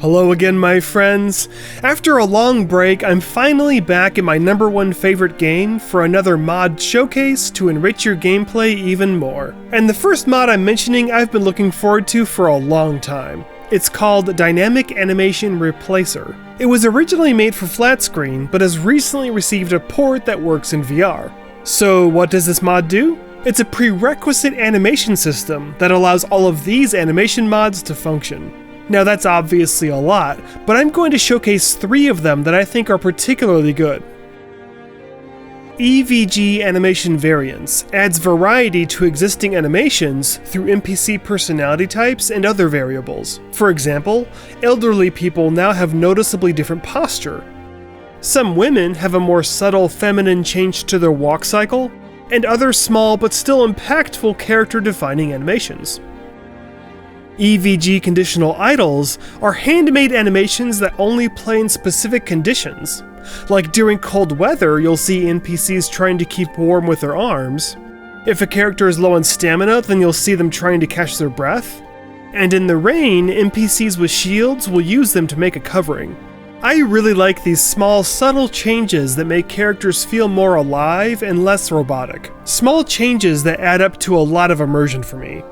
Hello again, my friends. After a long break, I'm finally back in my #1 favorite game for another mod showcase to enrich your gameplay even more. And the first mod I'm mentioning I've been looking forward to for a long time. It's called Dynamic Animation Replacer. It was originally made for flat screen, but has recently received a port that works in VR. So what does this mod do? It's a prerequisite animation system that allows all of these animation mods to function. Now that's obviously a lot, but I'm going to showcase 3 of them that I think are particularly good. EVG Animation Variance adds variety to existing animations through NPC personality types and other variables. For example, elderly people now have noticeably different posture. Some women have a more subtle feminine change to their walk cycle, and other small but still impactful character-defining animations. EVG Conditional Idles are handmade animations that only play in specific conditions. Like during cold weather, you'll see NPCs trying to keep warm with their arms. If a character is low on stamina, then you'll see them trying to catch their breath. And in the rain, NPCs with shields will use them to make a covering. I really like these small, subtle changes that make characters feel more alive and less robotic. Small changes that add up to a lot of immersion for me.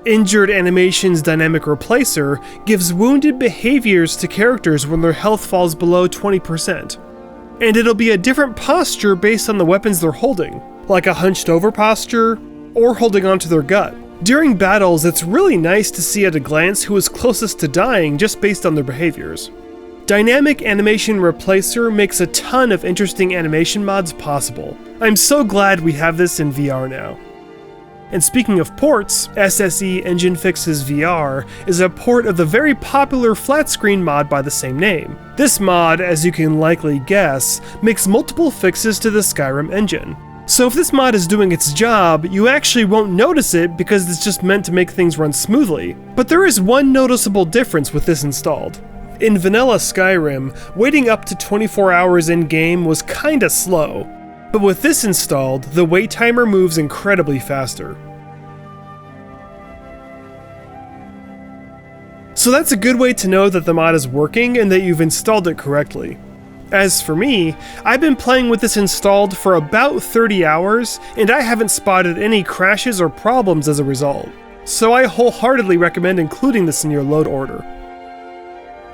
Injured Animation's Dynamic Replacer gives wounded behaviors to characters when their health falls below 20%. And it'll be a different posture based on the weapons they're holding, like a hunched over posture, or holding onto their gut. During battles, it's really nice to see at a glance who is closest to dying just based on their behaviors. Dynamic Animation Replacer makes a ton of interesting animation mods possible. I'm so glad we have this in VR now. And speaking of ports, SSE Engine Fixes VR is a port of the very popular flat screen mod by the same name. This mod, as you can likely guess, makes multiple fixes to the Skyrim engine. So if this mod is doing its job, you actually won't notice it because it's just meant to make things run smoothly. But there is one noticeable difference with this installed. In vanilla Skyrim, waiting up to 24 hours in-game was kinda slow. But with this installed, the wait timer moves incredibly faster. So that's a good way to know that the mod is working and that you've installed it correctly. As for me, I've been playing with this installed for about 30 hours, and I haven't spotted any crashes or problems as a result. So I wholeheartedly recommend including this in your load order.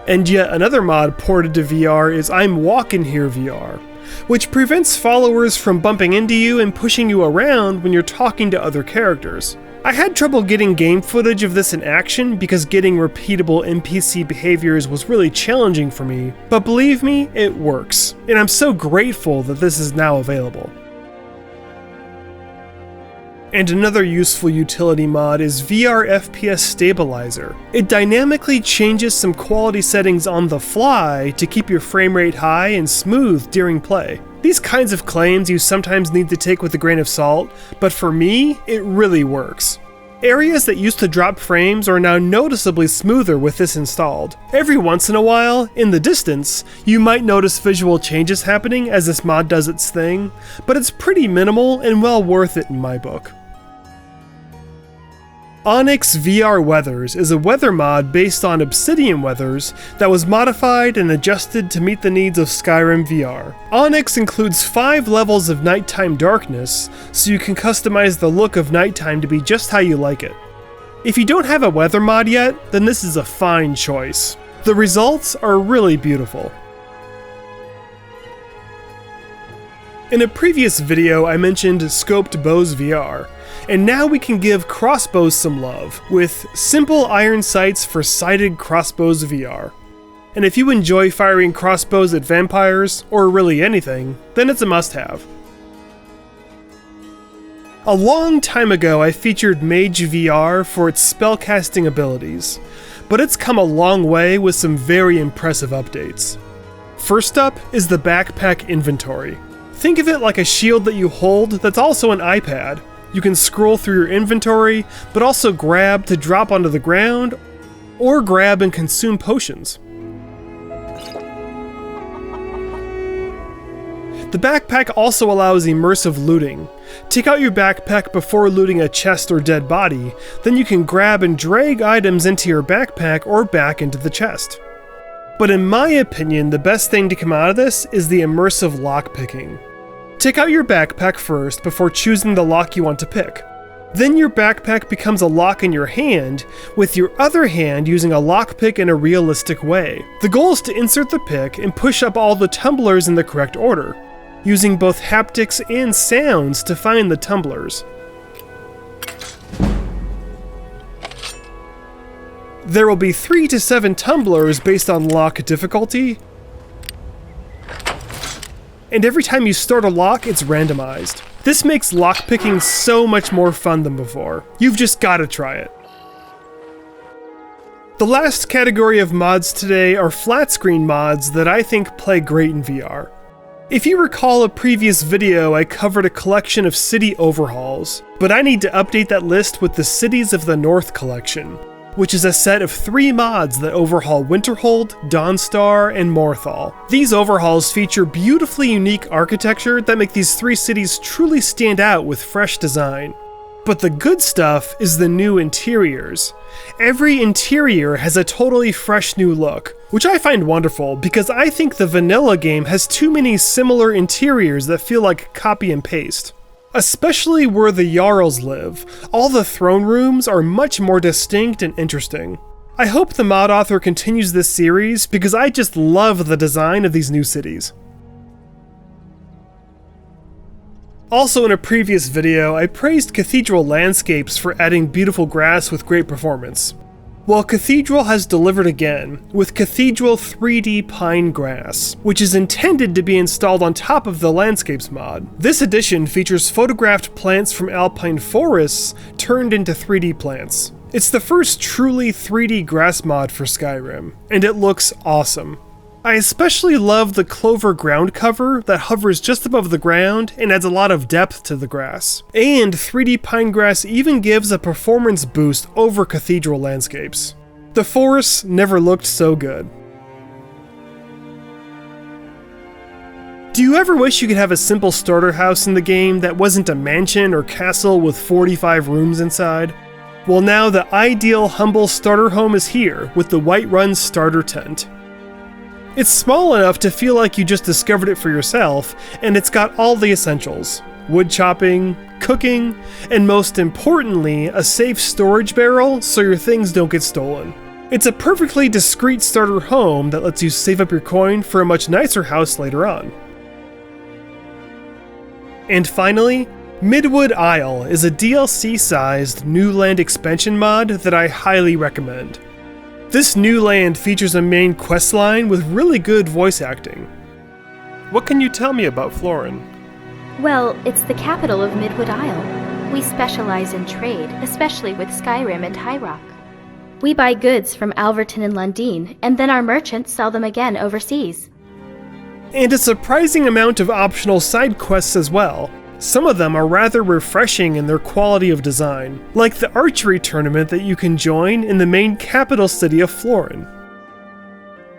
And yet another mod ported to VR is Walkin Here VR, which prevents followers from bumping into you and pushing you around when you're talking to other characters. I had trouble getting game footage of this in action because getting repeatable NPC behaviors was really challenging for me, but believe me, it works, and I'm so grateful that this is now available. And another useful utility mod is VR FPS Stabilizer. It dynamically changes some quality settings on the fly to keep your frame rate high and smooth during play. These kinds of claims you sometimes need to take with a grain of salt, but for me, it really works. Areas that used to drop frames are now noticeably smoother with this installed. Every once in a while, in the distance, you might notice visual changes happening as this mod does its thing, but it's pretty minimal and well worth it in my book. Onyx VR Weathers is a weather mod based on Obsidian weathers that was modified and adjusted to meet the needs of Skyrim VR. Onyx includes 5 levels of nighttime darkness, so you can customize the look of nighttime to be just how you like it. If you don't have a weather mod yet, then this is a fine choice. The results are really beautiful. In a previous video, I mentioned Scoped Bows VR, and now we can give Crossbows some love with simple iron sights for sighted Crossbows VR. And if you enjoy firing crossbows at vampires, or really anything, then it's a must-have. A long time ago, I featured MageVR for its spellcasting abilities, but it's come a long way with some very impressive updates. First up is the backpack inventory. Think of it like a shield that you hold that's also an iPad. You can scroll through your inventory, but also grab to drop onto the ground, or grab and consume potions. The backpack also allows immersive looting. Take out your backpack before looting a chest or dead body, then you can grab and drag items into your backpack or back into the chest. But in my opinion, the best thing to come out of this is the immersive lockpicking. Take out your backpack first before choosing the lock you want to pick. Then your backpack becomes a lock in your hand, with your other hand using a lockpick in a realistic way. The goal is to insert the pick and push up all the tumblers in the correct order, using both haptics and sounds to find the tumblers. There will be 3 to 7 tumblers based on lock difficulty, and every time you start a lock, it's randomized. This makes lockpicking so much more fun than before. You've just gotta try it. The last category of mods today are flat screen mods that I think play great in VR. If you recall a previous video, I covered a collection of city overhauls, but I need to update that list with the Cities of the North collection, which is a set of 3 mods that overhaul Winterhold, Dawnstar, and Morthal. These overhauls feature beautifully unique architecture that make these 3 cities truly stand out with fresh design. But the good stuff is the new interiors. Every interior has a totally fresh new look, which I find wonderful because I think the vanilla game has too many similar interiors that feel like copy and paste. Especially where the Jarls live, all the throne rooms are much more distinct and interesting. I hope the mod author continues this series because I just love the design of these new cities. Also in a previous video, I praised Cathedral landscapes for adding beautiful grass with great performance. Well, Cathedral has delivered again, with Cathedral 3D Pine Grass, which is intended to be installed on top of the Landscapes mod. This edition features photographed plants from alpine forests turned into 3D plants. It's the first truly 3D grass mod for Skyrim, and it looks awesome. I especially love the clover ground cover that hovers just above the ground and adds a lot of depth to the grass. And 3D pine grass even gives a performance boost over Cathedral landscapes. The forests never looked so good. Do you ever wish you could have a simple starter house in the game that wasn't a mansion or castle with 45 rooms inside? Well, now the ideal humble starter home is here with the Whiterun starter tent. It's small enough to feel like you just discovered it for yourself, and it's got all the essentials: wood chopping, cooking, and most importantly, a safe storage barrel so your things don't get stolen. It's a perfectly discreet starter home that lets you save up your coin for a much nicer house later on. And finally, Midwood Isle is a DLC-sized new land expansion mod that I highly recommend. This new land features a main questline with really good voice acting. What can you tell me about Florin? Well, it's the capital of Midwood Isle. We specialize in trade, especially with Skyrim and High Rock. We buy goods from Alverton and Lundin, and then our merchants sell them again overseas. And a surprising amount of optional side quests as well. Some of them are rather refreshing in their quality of design, like the archery tournament that you can join in the main capital city of Florin.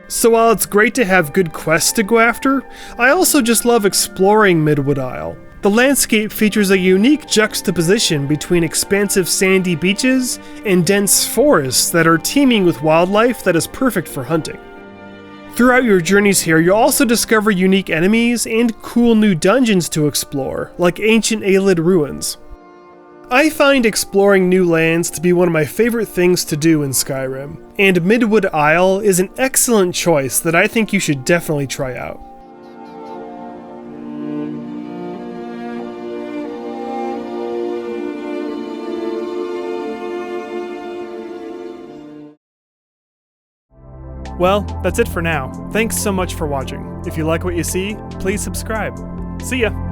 So while it's great to have good quests to go after, I also just love exploring Midwood Isle. The landscape features a unique juxtaposition between expansive sandy beaches and dense forests that are teeming with wildlife that is perfect for hunting. Throughout your journeys here, you'll also discover unique enemies and cool new dungeons to explore, like ancient Aelid ruins. I find exploring new lands to be one of my favorite things to do in Skyrim, and Midwood Isle is an excellent choice that I think you should definitely try out. Well, that's it for now. Thanks so much for watching. If you like what you see, please subscribe. See ya!